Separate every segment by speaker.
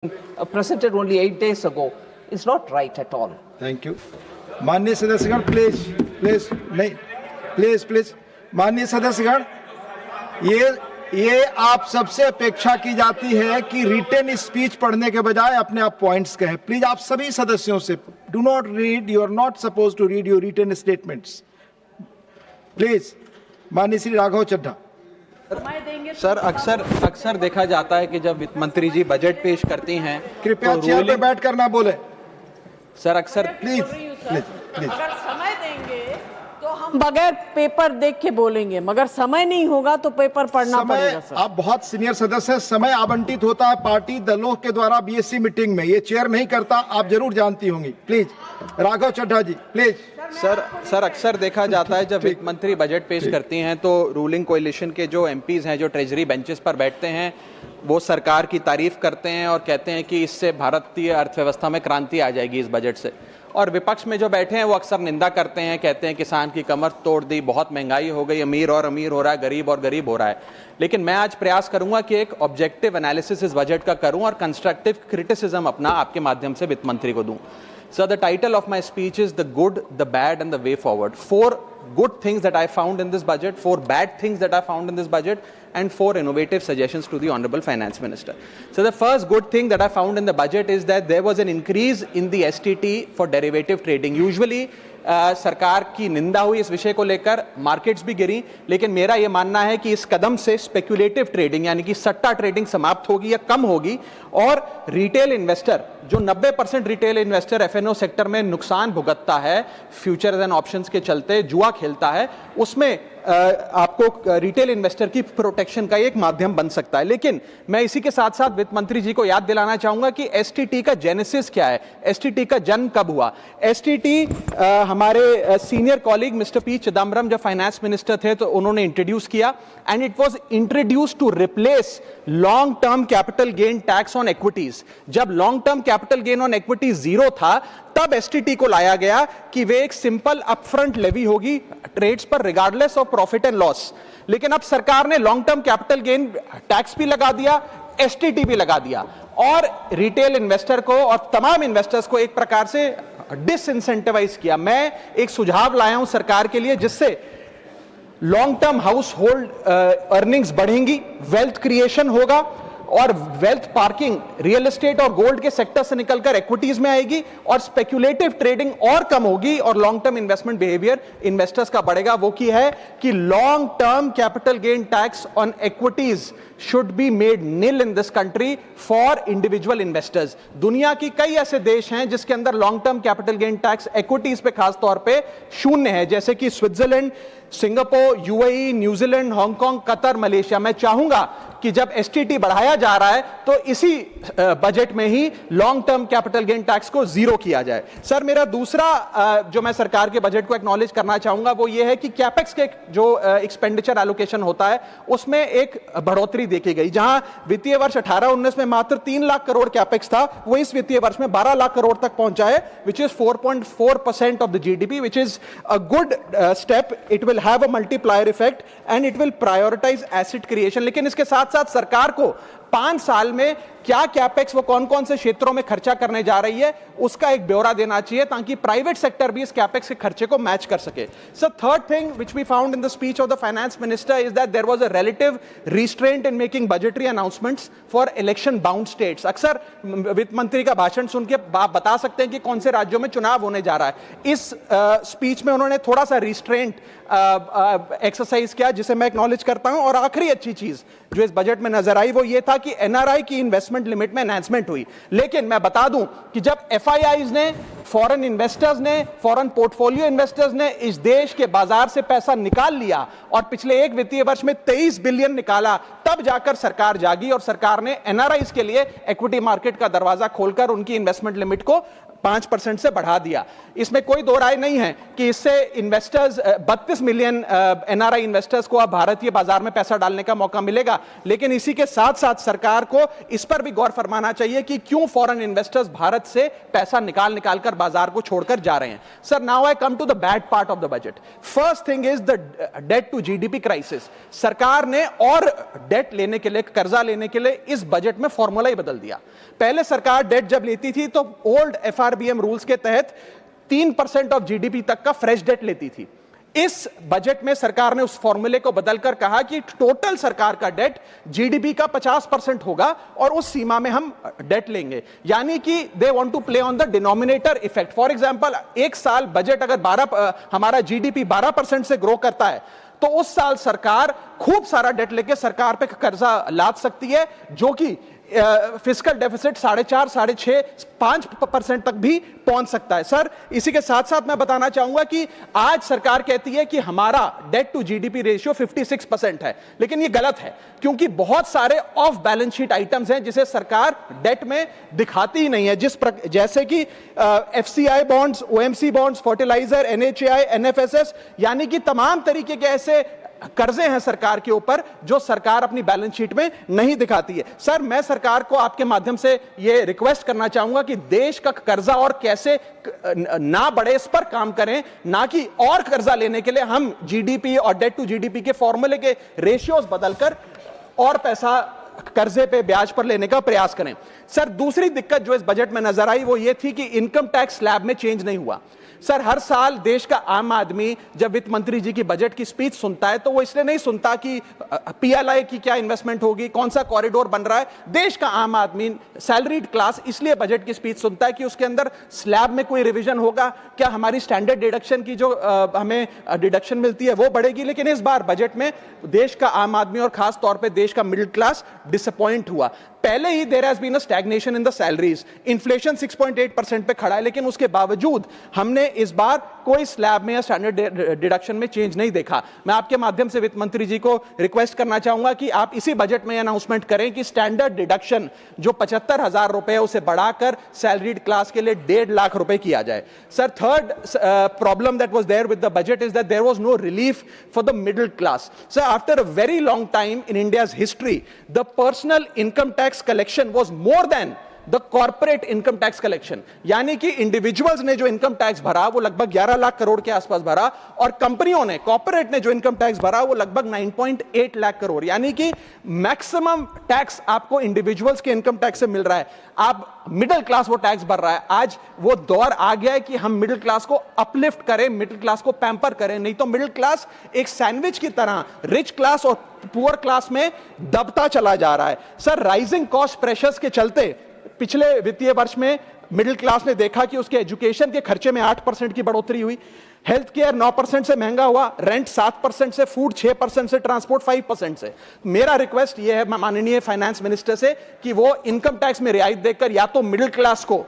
Speaker 1: presented only 8 days ago is not right at all.
Speaker 2: Thank you. माननीय सदस्यगण please please नहीं please please माननीय सदस्यगण, ये आप सबसे अपेक्षा की जाती है कि रिटन स्पीच पढ़ने के बजाय अपने आप पॉइंट्स कहें। प्लीज आप सभी सदस्यों से do not read, you are not suppose to read your written statements. Please माननीय श्री राघव चड्ढा।
Speaker 3: सर अक्सर देखा जाता है कि जब वित्त मंत्री जी बजट पेश करती हैं,
Speaker 2: कृपया
Speaker 3: तो
Speaker 2: चेयर पे बैठ कर ना बोले
Speaker 3: सर अक्सर
Speaker 2: प्लीज प्लीज प्लीज।
Speaker 4: अगर समय देंगे तो हम बगैर पेपर देख के बोलेंगे, मगर समय नहीं होगा तो पेपर पढ़ना पड़ेगा। सर
Speaker 2: आप बहुत सीनियर सदस्य हैं, समय आवंटित होता है पार्टी दलों के द्वारा बीएससी मीटिंग में, ये चेयर नहीं करता, आप जरूर जानती होंगी। Please Raghav Chadha ji please.
Speaker 3: Sir अक्सर देखा जाता है जब वित्त मंत्री बजट पेश करती हैं तो रूलिंग कोalition के जो एमपीज हैं, जो ट्रेजरी बेंचेस पर बैठते हैं, वो सरकार की तारीफ करते हैं और कहते हैं कि इससे भारतीय अर्थव्यवस्था में क्रांति आ जाएगी इस बजट से। और विपक्ष में जो बैठे हैं वो अक्सर निंदा करते हैं, कहते हैं किसान की कमर तोड़ दी, बहुत महंगाई हो गई, अमीर और अमीर हो रहा है, गरीब और गरीब हो रहा है। लेकिन मैं आज प्रयास करूंगा कि एक ऑब्जेक्टिव एनालिसिस इस बजट का करूं और कंस्ट्रक्टिव क्रिटिसिज्म अपना आपके माध्यम से वित्त मंत्री को दूं। So the title of my speech is The Good, the Bad and the Way Forward. 4 good things that I found in this budget, 4 bad things that I found in this budget, and 4 innovative suggestions to the Honorable Finance Minister. So the first good thing that I found in the budget is that there was an increase in the STT for derivative trading. Usually सरकार की निंदा हुई इस विषय को लेकर, markets भी गिरी, लेकिन मेरा यह मानना है कि इस कदम से स्पेक्युलेटिव ट्रेडिंग यानी कि सट्टा ट्रेडिंग समाप्त होगी या कम होगी और रिटेल इन्वेस्टर, जो 90% रिटेल इन्वेस्टर एफएनओ सेक्टर में नुकसान भुगतता है, फ्यूचर्स एंड ऑप्शंस के चलते जुआ खेलता है, उसमें आपको रिटेल इन्वेस्टर की प्रोटेक्शन का एक माध्यम बन सकता है। लेकिन मैं इसी के साथ साथ वित्त मंत्री जी को याद दिलाना चाहूंगा कि एसटीटी का जेनेसिस क्या है, एसटीटी का जन्म कब हुआ। एसटीटी हमारे senior colleague mister P Chidambaram जब फाइनेंस मिनिस्टर थे तो उन्होंने इंट्रोड्यूस किया, and it was introduce to replace long term capital gain tax on equities. जब long term capital gain on equity zero था तब एसटीटी को लाया गया कि वे एक सिंपल अपफ्रंट लेवी होगी ट्रेड्स पर regardless of profit and loss. लेकिन अब सरकार ने long term capital gain tax भी लगा दिया, एसटीटी भी लगा दिया और रिटेल इन्वेस्टर को और तमाम इन्वेस्टर्स को एक प्रकार से डिसइंसेंटिवाइज किया। मैं एक सुझाव लाया हूं सरकार के लिए जिससे long term house hold earnings बढ़ेंगी, वेल्थ क्रिएशन होगा और वेल्थ पार्किंग रियल एस्टेट और गोल्ड के सेक्टर से निकलकर इक्विटीज में आएगी और स्पेक्युलेटिव ट्रेडिंग और कम होगी और long term investment behaviour investors का बढ़ेगा। वो की है कि long term capital gain tax on equities should be made nil in this country for individual investors. दुनिया की कई ऐसे देश हैं जिसके अंदर long term capital gain tax equities पे खास तौर पे शून्य है, जैसे कि Switzerland, Singapore, UAE, New Zealand, Hong Kong, Qatar, Malaysia. मैं चाहूंगा कि जब एसटीटी बढ़ाया जा रहा है तो इसी बजट में ही long term capital gain tax को जीरो किया जाए। सर मेरा दूसरा जो मैं सरकार के बजट को एक्नॉलेज करना चाहूंगा वो ये है कि कैपेक्स के जो एक्सपेंडिचर एलोकेशन होता है उसमें एक बढ़ोतरी देखी गई। जहां वित्तीय वर्ष 18-19 में मात्र 3 लाख करोड़ कैपेक्स था, वो इस वित्तीय वर्ष में 12 लाख करोड़ तक पहुंचा है, which is 4.4% of the GDP, which is a good step. It will have a multiplier effect and it will prioritise asset creation. लेकिन इसके साथ साथ सरकार को 5 साल में क्या कैपेक्स वो कौन कौन से क्षेत्रों में खर्चा करने जा रही है उसका एक ब्यौरा देना चाहिए ताकि प्राइवेट सेक्टर भी इस कैपेक्स के खर्चे को मैच कर सके। Sir third thing which we found in the speech of the finance minister is that there was a relative restraint in making budgetary announcements for election bound states. अक्सर वित्त मंत्री का भाषण सुन के आप बता सकते हैं कि कौन से राज्यों में चुनाव होने जा रहा है। इस स्पीच में उन्होंने थोड़ा सा रिस्ट्रेंट एक्सरसाइज किया जिसे मैं एक्नॉलेज करता हूं। और आखिरी अच्छी चीज जो इस बजट में नजर आई वो ये था कि एनआरआई की इन्वेस्टमेंट लिमिट में एनहांसमेंट हुई। लेकिन मैं बता दूं कि जब एफआईआईज ने, फॉरेन इन्वेस्टर्स ने, फॉरेन पोर्टफोलियो इन्वेस्टर्स ने इस देश के बाजार से पैसा निकाल लिया और पिछले एक वित्तीय वर्ष में 23 बिलियन निकाला, तब जाकर सरकार जागी और सरकार ने एनआरआईज के लिए इक्विटी मार्केट का दरवाजा खोलकर उनकी इन्वेस्टमेंट लिमिट को 5% से बढ़ा दिया। इसमें कोई दो राय नहीं है कि इससे इन्वेस्टर्स 32 मिलियन एनआरआई इन्वेस्टर्स को अब भारतीय बाजार में पैसा डालने का मौका मिलेगा। लेकिन इसी के साथ साथ सरकार को इस पर भी गौर फरमाना चाहिए कि क्यों फॉरेन इन्वेस्टर्स भारत से पैसा निकाल कर बाजार को छोड़कर जा रहे हैं। Sir, now I come to the bad part of the budget. First thing is the debt to GDP crisis. सरकार ने और डेट लेने के लिए, कर्जा लेने के लिए इस बजट में फॉर्मूला ही बदल दिया। पहले सरकार डेट जब लेती थी तो ओल्ड एफआरबीएम रूल्स के तहत 3% ऑफ जीडीपी तक का फ्रेश डेट लेती थी। इस बजट में सरकार ने उस फॉर्मूले को बदलकर कहा कि टोटल सरकार का डेट जीडीपी का 50% होगा और उस सीमा में हम डेट लेंगे। यानी कि they want to play on the denominator effect. For example, एक साल बजट अगर हमारा जीडीपी 12% से ग्रो करता है तो उस साल सरकार खूब सारा डेट लेके सरकार पे कर्जा लाद सकती है, जो कि फिस्कल डेफिसिट 4.5, 6.5, 5% तक भी पहुंच सकता है। सर, इसी के साथ साथ मैं बताना चाहूंगा कि आज सरकार कहती है कि हमारा डेट टू जीडीपी रेशियो 56% है, लेकिन ये गलत है, क्योंकि बहुत सारे ऑफ बैलेंस शीट आइटम्स हैं जिसे सरकार डेट में दिखाती ही नहीं है, जैसे कि FCI bonds, OMC bonds, fertiliser, NHAI, NFSS, यानी कि तमाम तरीके के ऐसे कर्जे हैं सरकार के ऊपर जो सरकार अपनी बैलेंस शीट में नहीं दिखाती है। सर, मैं सरकार को आपके माध्यम से यह रिक्वेस्ट करना चाहूंगा कि देश का कर्जा और कैसे ना बढ़े इस पर काम करें, ना कि और कर्जा लेने के लिए हम जीडीपी और डेट टू जीडीपी के फॉर्मूले के रेशियोज बदलकर और पैसा कर्जे पे ब्याज पर लेने का प्रयास करें। सर, दूसरी दिक्कत जो इस बजट में नजर आई वो ये थी कि इनकम टैक्स स्लैब में चेंज नहीं हुआ। सर, हर साल देश का आम आदमी जब वित्त मंत्री जी की बजट की स्पीच सुनता है तो वो इसलिए नहीं सुनता कि पीएलआई की क्या इन्वेस्टमेंट होगी, कौन सा कॉरिडोर बन रहा है। देश का आम आदमी, सैलरीड क्लास, इसलिए बजट की स्पीच सुनता है कि उसके अंदर स्लैब में कोई रिवीजन होगा, क्या हमारी स्टैंडर्ड डिडक्शन की जो हमें डिडक्शन मिलती है वो बढ़ेगी। लेकिन इस बार बजट में देश का आम आदमी और खास तौर पर देश का मिडिल क्लास डिसअपॉइंट हुआ। पहले ही there has been a stagnation in the salaries. Inflation 6.8% पे खड़ा है, लेकिन उसके बावजूद हमने इस बार कोई स्लैब में या स्टैंडर्ड डिडक्शन में चेंज नहीं देखा। मैं आपके माध्यम से वित्त मंत्री जी को रिक्वेस्ट करना चाहूंगा कि आप इसी बजट में अनाउंसमेंट करें कि स्टैंडर्ड डिडक्शन जो 75,000 रुपए है उसे बढ़ाकर सैलरीड क्लास के लिए 1.5 लाख रुपए किया जाए। Sir, third problem that was there with the budget is that there was no relief for the middle class. Sir, after a very long time in India's history the personal income tax collection was more than the corporate income tax collection। यानी कि individuals ने जो income tax भरा वो लगभग 11 लाख करोड़ के आसपास भरा, और कंपनियों ने, कॉर्पोरेट ने जो इनकम टैक्स भरा वो लगभग 9.8 लाख करोड़। यानी कि मैक्सिमम टैक्स आपको इंडिविजुअल्स के इनकम टैक्स से मिल रहा है, आप मिडिल क्लास वो टैक्स भर रहा है। आज वो दौर आ गया है कि हम मिडिल क्लास को अपलिफ्ट करें, मिडिल क्लास को पैम्पर करें, नहीं तो मिडिल क्लास एक सैंडविच की तरह रिच क्लास और पुअर क्लास में दबता चला जा रहा है। सर, राइजिंग कॉस्ट प्रेशर्स के चलते पिछले वित्तीय वर्ष में मिडिल क्लास ने देखा कि उसके एजुकेशन के खर्चे में 8% की बढ़ोतरी हुई, हेल्थ केयर 9% से महंगा हुआ, रेंट 7% से, फूड 6% से, ट्रांसपोर्ट 5% से। मेरा रिक्वेस्ट यह है माननीय फाइनेंस मिनिस्टर से कि वो इनकम टैक्स में रियायत देकर या तो मिडिल क्लास को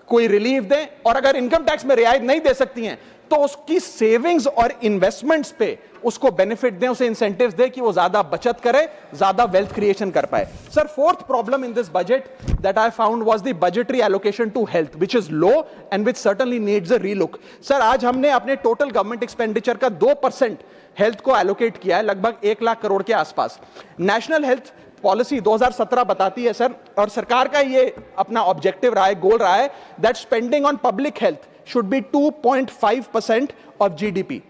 Speaker 3: कोई रिलीफ दें, और अगर इनकम टैक्स में रियायत नहीं दे सकती हैं तो उसकी सेविंग्स और इन्वेस्टमेंट्स पे उसको बेनिफिट दें, उसे इंसेंटिव्स दें कि वो ज्यादा बचत करे, ज्यादा वेल्थ क्रिएशन कर पाए। Sir, fourth problem in this budget that I found was the budgetary allocation to health, which is low and which certainly needs a relook. Sir, आज हमने अपने टोटल गवर्नमेंट एक्सपेंडिचर का 2% हेल्थ को allocate किया है, लगभग 1 लाख करोड़ के आसपास। नेशनल हेल्थ पॉलिसी 2017 बताती है सर, और सरकार का ये अपना ऑब्जेक्टिव रहा है, गोल रहा है, that spending on public health should be 2.5% of GDP.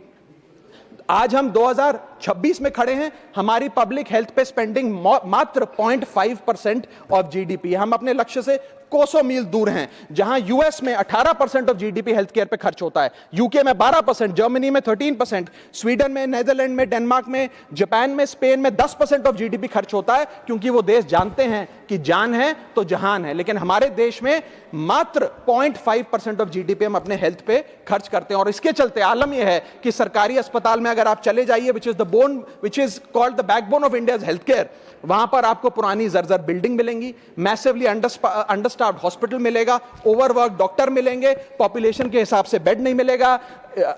Speaker 3: आज हम 2026 में खड़े हैं, हमारी पब्लिक हेल्थ पे स्पेंडिंग मात्र 0.5% ऑफ जीडीपी। हम अपने लक्ष्य से कोसों मील दूर हैं। जहां यूएस में 18% ऑफ जीडीपी हेल्थ केयर पे खर्च होता है, यूके में 12%, जर्मनी में 13%, स्वीडन में, नेदरलैंड में, डेनमार्क में, जापान में, स्पेन में 10% ऑफ जीडीपी खर्च होता है, क्योंकि वो देश जानते हैं कि जान है तो जहान है। लेकिन हमारे देश में मात्र 0.5% ऑफ जीडीपी हम अपने हेल्थ पे खर्च करते हैं, और इसके चलते आलम यह है कि सरकारी अस्पताल में अगर आप चले जाइए, which is called the backbone of India's healthcare, वहां पर आपको पुरानी जर्जर बिल्डिंग मिलेंगी, मैसिवली अंडरस्टाफ्ड हॉस्पिटल मिलेगा, ओवरवर्क डॉक्टर मिलेंगे, पॉपुलेशन के हिसाब से बेड नहीं मिलेगा,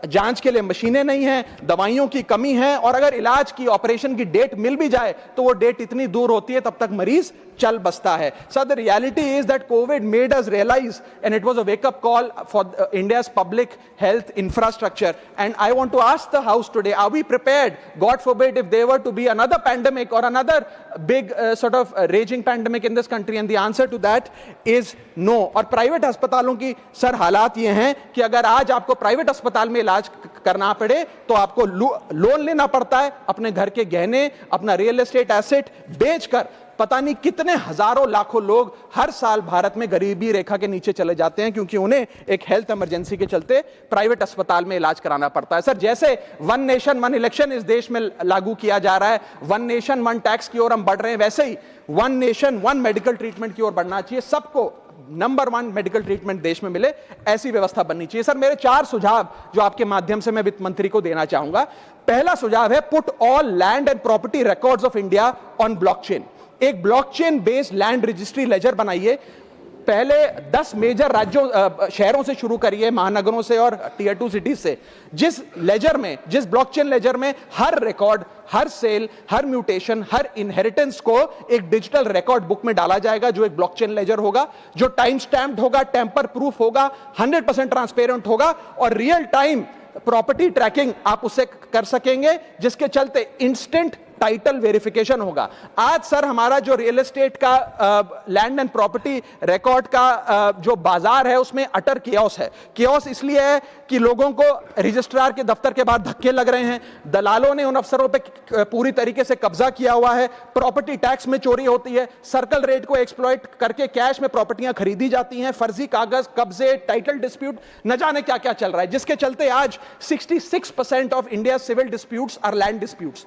Speaker 3: जांच के लिए मशीनें नहीं हैं, दवाइयों की कमी है, और अगर इलाज की, ऑपरेशन की डेट मिल भी जाए तो वो डेट इतनी दूर होती है तब तक मरीज चल बसता है। Sir, the reality is that Covid made us realise and it was a wake up call for India's public health infrastructure and I want to ask the house today, are we prepared, god forbid, if there were to be another pandemic or another big sort of raging pandemic in this country, and the answer to that is no. और private अस्पतालों की sir हालात ये हैं कि अगर आज आपको प्राइवेट अस्पताल में इलाज करना पड़े तो आपको लोन लेना पड़ता है, अपने घर के गहने, अपना रियल एस्टेट एसेट बेचकर पता नहीं कितने हजारों लाखों लोग हर साल भारत में गरीबी रेखा के नीचे चले जाते हैं क्योंकि उन्हें एक हेल्थ इमरजेंसी के चलते प्राइवेट अस्पताल में इलाज कराना पड़ता है। सर, जैसे वन नेशन वन इलेक्शन इस देश में लागू किया जा रहा है, वन नेशन वन टैक्स की ओर हम बढ़ रहे हैं, वैसे ही one nation one medical treatment की ओर बढ़ना चाहिए। सबको नंबर 1 मेडिकल ट्रीटमेंट देश में मिले, ऐसी व्यवस्था बननी चाहिए। सर, मेरे 4 सुझाव जो आपके माध्यम से मैं वित्त मंत्री को देना चाहूंगा। पहला सुझाव है, put all land and property records of India on blockchain. एक blockchain based land registry ledger बनाइए। पहले 10 मेजर राज्यों शहरों से शुरू करिए, महानगरों से और टियर 2 सिटीज से, जिस लेजर में, जिस ब्लॉकचेन लेजर में हर रिकॉर्ड, हर सेल, हर म्यूटेशन, हर इनहेरिटेंस को एक डिजिटल रिकॉर्ड बुक में डाला जाएगा जो एक ब्लॉकचेन लेजर होगा, जो टाइम स्टैम्प्ड होगा, टेम्पर प्रूफ होगा, 100% ट्रांसपेरेंट होगा और रियल टाइम प्रॉपर्टी ट्रैकिंग आप उससे कर सकेंगे, जिसके चलते इंस्टेंट टाइटल वेरिफिकेशन होगा। आज सर हमारा जो रियल एस्टेट का लैंड एंड प्रॉपर्टी रिकॉर्ड का जो बाजार है उसमें अटर कियोस है। कियोस इसलिए है कि लोगों को रजिस्ट्रार के दफ्तर के बाहर धक्के लग रहे हैं, दलालों ने उन अफसरों पे पूरी तरीके से कब्जा किया हुआ है, प्रॉपर्टी टैक्स में चोरी होती है, सर्कल रेट को एक्सप्लॉइट करके कैश में प्रॉपर्टियां खरीदी जाती हैं, फर्जी कागज, कब्जे, टाइटल डिस्प्यूट, न जाने क्या क्या चल रहा है, जिसके चलते आज 66% of India civil disputes are land disputes,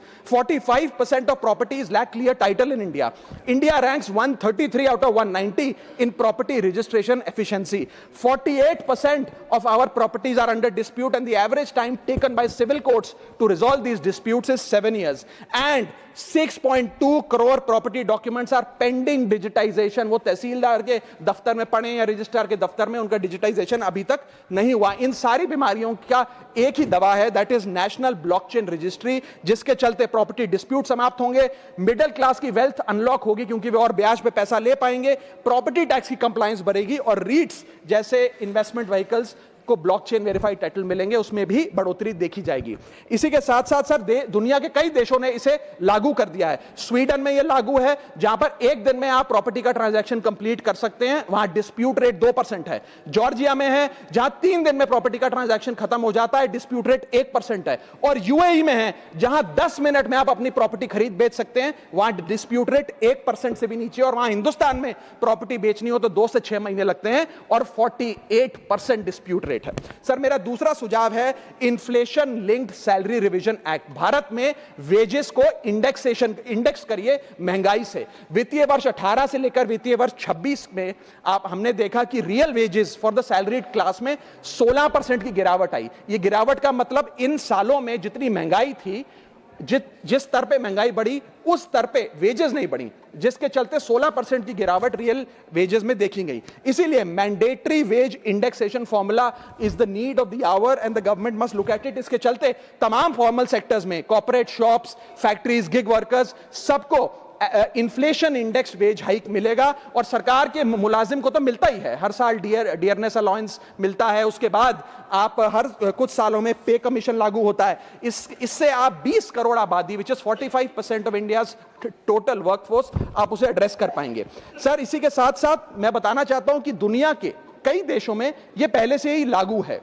Speaker 3: 45% of properties lack clear title in India. India ranks 133 out of 190 in property registration efficiency. 48% of our properties are under dispute and the average time taken by civil courts to resolve these disputes is 7 years. And 6.2 crore property documents are pending digitization. वो तहसीलदार के दफ्तर में पड़े या registrar के दफ्तर में, उनका डिजिटाइजेशन अभी तक नहीं हुआ। इन सारी बीमारियों का एक ही दवा है, that is national blockchain registry, जिसके चलते प्रॉपर्टी डिस्प्यूट समाप्त होंगे, मिडिल क्लास की वेल्थ अनलॉक होगी क्योंकि वे और ब्याज पे पैसा ले पाएंगे, प्रॉपर्टी टैक्स की कंप्लायंस बढ़ेगी और रीट्स जैसे इन्वेस्टमेंट व्हीकल्स को ब्लॉकचेन वेरीफाइड टाइटल मिलेंगे, उसमें भी बढ़ोतरी देखी जाएगी। इसी के साथ साथ सर दुनिया के कई देशों ने इसे लागू कर दिया है। स्वीडन में यह लागू है जहां पर एक दिन में आप प्रॉपर्टी का ट्रांजैक्शन कंप्लीट कर सकते हैं, वहां डिस्प्यूट रेट 2% है। जॉर्जिया में है जहां 3 दिन में प्रॉपर्टी का ट्रांजैक्शन खत्म हो जाता है, डिस्प्यूट रेट 1% है। और यूएई में है जहां 10 मिनट में आप अपनी प्रॉपर्टी खरीद बेच सकते हैं, वहां डिस्प्यूट रेट 1% से भी नीचे। और वहां हिंदुस्तान में प्रॉपर्टी बेचनी हो तो 2 से 6 महीने लगते हैं और 48% डिस्प्यूट रेट है। सर, मेरा दूसरा सुझाव है inflation linked salary revision act. Bharat में वेजेस को इंडेक्स करिए महंगाई से। वित्तीय वर्ष 18 से लेकर वित्तीय वर्ष 26 में हमने देखा कि real wages for the salaried class में 16% की गिरावट आई। यह गिरावट का मतलब इन सालों में जितनी महंगाई थी, जिस स्तर पे महंगाई बढ़ी उस स्तर पे वेजेस नहीं बढ़ी, जिसके चलते 16% की गिरावट रियल वेजेस में देखी गई। इसीलिए mandatory wage indexation formula is the need of the hour and the government must look at it. इसके चलते तमाम फॉर्मल सेक्टर्स में, corporate, shops, factories, gig workers, सबको इन्फ्लेशन इंडेक्स वेज हाइक मिलेगा। और सरकार के मुलाजिम को तो मिलता ही है, हर साल डियरनेस अलाउंस मिलता है, उसके बाद आप हर कुछ सालों में पे कमीशन लागू होता है। इससे आप 20 करोड़ आबादी, which is 45% of India's total workforce, आप उसे एड्रेस कर पाएंगे। सर, इसी के साथ साथ मैं बताना चाहता हूं कि दुनिया के कई देशों में यह पहले से ही लागू है।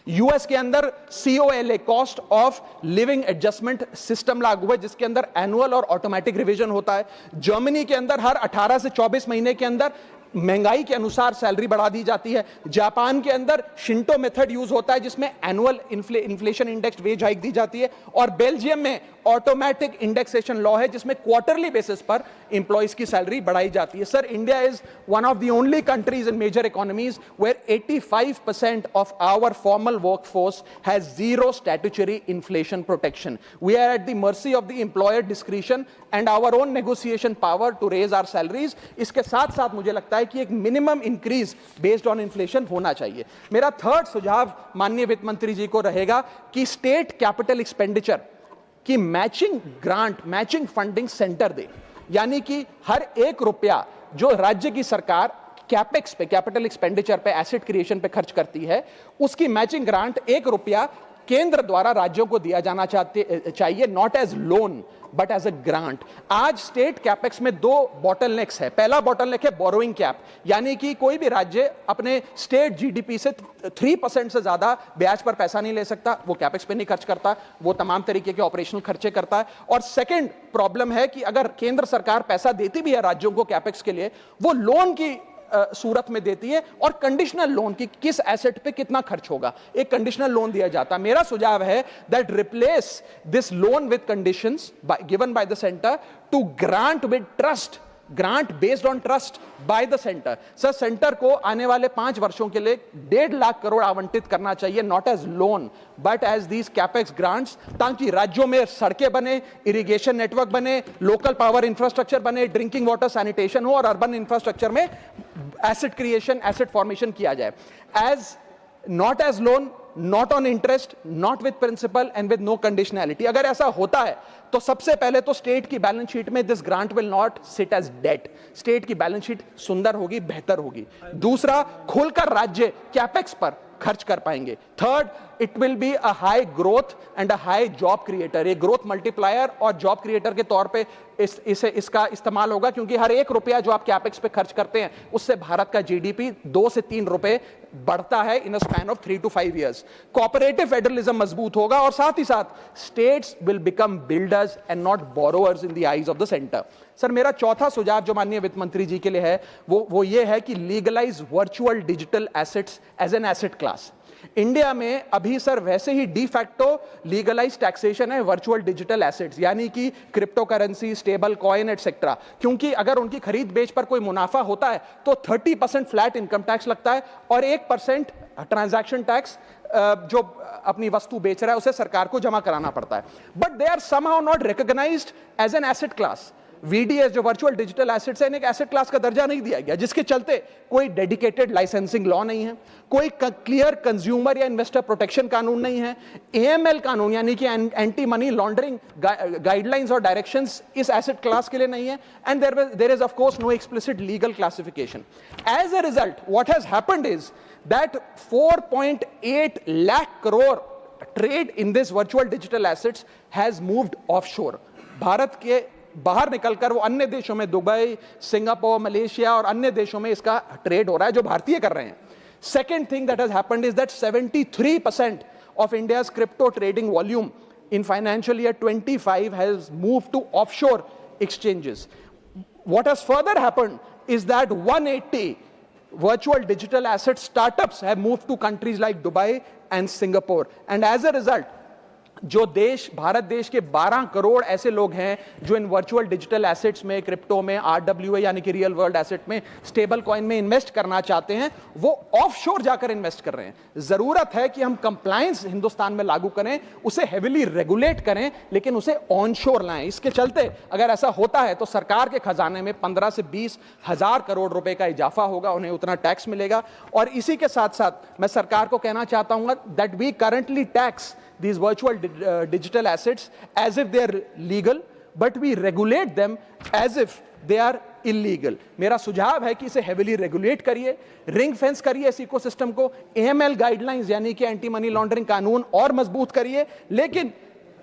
Speaker 3: यूएस के अंदर COLA, cost of living adjustment system लागू है, जिसके अंदर एनुअल और ऑटोमेटिक रिवीजन होता है। जर्मनी के अंदर हर 18 से 24 महीने के अंदर महंगाई के अनुसार सैलरी बढ़ा दी जाती है। जापान के अंदर शिंटो मेथड यूज होता है जिसमें annual inflation index wage hike दी जाती है। और बेल्जियम में ऑटोमेटिक इंडेक्सेशन लॉ है जिसमें क्वार्टरली बेसिस पर एम्प्लॉइज की सैलरी बढ़ाई जाती है। Sir, India is one of the only countries in major economies where 85% of our formal workforce has zero statutory inflation protection. We are at the mercy of the employer discretion and our own negotiation power to raise our salaries. इसके साथ साथ मुझे लगता है कि एक minimum increase based on inflation होना चाहिए। मेरा थर्ड सुझाव माननीय वित्त मंत्री जी को रहेगा कि स्टेट कैपिटल एक्सपेंडिचर की matching grant, matching funding centre दे। यानी कि हर 1 रुपया जो राज्य की सरकार कैपेक्स पे, कैपिटल एक्सपेंडिचर पे, एसेट क्रिएशन पे खर्च करती है, उसकी मैचिंग ग्रांट 1 रुपया केंद्र द्वारा राज्यों को दिया जाना चाहिए, not as loan but as a grant. आज स्टेट कैपेक्स में 2 बॉटलनेक्स है। पहला बॉटलनेक है बोरोइंग कैप, यानी कि कोई भी राज्य अपने स्टेट जीडीपी से 3% से ज्यादा ब्याज पर पैसा नहीं ले सकता, वो कैपेक्स पे नहीं खर्च करता, वो तमाम तरीके के ऑपरेशनल खर्चे करता है। और सेकंड प्रॉब्लम है कि अगर केंद्र सरकार पैसा देती भी है राज्यों को कैपेक्स के लिए, वो लोन की सूरत में देती है, और कंडीशनल लोन की किस एसेट पे कितना खर्च होगा, एक कंडीशनल लोन दिया जाता है। मेरा सुझाव है that replace this loan with conditions given by the centre to grant with trust, grant based on trust by the centre. Sir, centre को आने वाले 5 वर्षों के लिए 1.5 लाख करोड़ आवंटित करना चाहिए, not as loan but as these capex grants, ताकि राज्यों में सड़कें बने, इरिगेशन नेटवर्क बने, लोकल पावर इंफ्रास्ट्रक्चर बने, ड्रिंकिंग वाटर सैनिटेशन हो, और अर्बन इंफ्रास्ट्रक्चर में एसेट क्रिएशन, एसेट फॉर्मेशन किया जाए। As not as loan, not on interest, not with principal and with no conditionality. अगर ऐसा होता है तो सबसे पहले तो स्टेट की बैलेंस शीट में this grant will not sit as debt, state की बैलेंस शीट सुंदर होगी, बेहतर होगी। दूसरा, खुलकर राज्य कैपेक्स पर खर्च कर पाएंगे। Third, it will be a high growth and a high job creator, एक ग्रोथ मल्टीप्लायर और जॉब क्रिएटर के तौर पे इसका इस्तेमाल होगा, क्योंकि हर 1 रुपया जो आप कैपेक्स पे खर्च करते हैं उससे भारत का जीडीपी 2 से 3 रुपए बढ़ता है in a span of 3 to 5 years। Cooperative federalism मजबूत होगा, और साथ ही साथ states will become builders and not borrowers in the eyes of the centre. Sir, मेरा चौथा सुझाव जो माननीय वित्त मंत्री जी के लिए है वो ये है कि legalise virtual digital assets as an asset class. India में अभी सर वैसे ही डी फैक्टो लीगलाइज टैक्सेशन है वर्चुअल डिजिटल एसेट्स, यानी कि cryptocurrency, stablecoin et cetera, क्योंकि अगर उनकी खरीद बेच पर कोई मुनाफा होता है तो 30% फ्लैट इनकम टैक्स लगता है, और 1% ट्रांजैक्शन टैक्स जो अपनी वस्तु बेच रहा है उसे सरकार को जमा कराना पड़ता है। But they are somehow not recognised as an asset class. VDS जो वर्चुअल डिजिटल एसेट्स है, एक एसेट क्लास का दर्जा नहीं दिया गया, जिसके चलते कोई डेडिकेटेड लाइसेंसिंग लॉ नहीं है, कोई क्लियर कंज्यूमर या इन्वेस्टर प्रोटेक्शन कानून नहीं है, AML कानून यानी कि एंटी मनी लॉन्ड्रिंग गाइडलाइंस और डायरेक्शंस इस एसेट क्लास के लिए नहीं है, and there is of course no explicit legal classification. As a result what has happened is that 4.8 lakh crore trade in this virtual digital assets has moved offshore. Bharat के बाहर निकलकर वो अन्य देशों में, दुबई, सिंगापुर, मलेशिया और अन्य देशों में इसका ट्रेड हो रहा है जो भारतीय कर रहे हैं। Second thing that has happened is that 73% of India's crypto trading volume in financial year 25 has moved to offshore exchanges. What has further happened is that 180 virtual digital asset startups have moved to countries like Dubai and Singapore, and as a result जो देश, भारत देश के 12 करोड़ ऐसे लोग हैं जो इन virtual digital assets में, crypto में, RWA यानी कि रियल वर्ल्ड एसेट में, स्टेबल कॉइन में इन्वेस्ट करना चाहते हैं, वो ऑफशोर जाकर इन्वेस्ट कर रहे हैं। जरूरत है कि हम कंप्लायंस हिंदुस्तान में लागू करें, उसे हेविली रेगुलेट करें, लेकिन उसे ऑनशोर लाएं। इसके चलते अगर ऐसा होता है तो सरकार के खजाने में 15 से 20 हजार करोड़ रुपए का इजाफा होगा, उन्हें उतना टैक्स मिलेगा। और इसी के साथ साथ मैं सरकार को कहना चाहता हूं that we currently tax these virtual digital assets as if they are legal, but we regulate them as if they are illegal. मेरा सुझाव है कि इसे heavily regulate करिए, रिंग फेंस करिए इस इकोसिस्टम को, AML गाइडलाइंस यानी कि एंटी मनी लॉन्ड्रिंग कानून और मजबूत करिए, लेकिन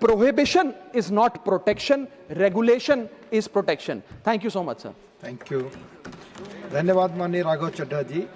Speaker 3: prohibition is not protection, regulation is protection. Thank you so much, sir.
Speaker 2: Thank you, धन्यवाद माननीय राघव चड्ढा जी।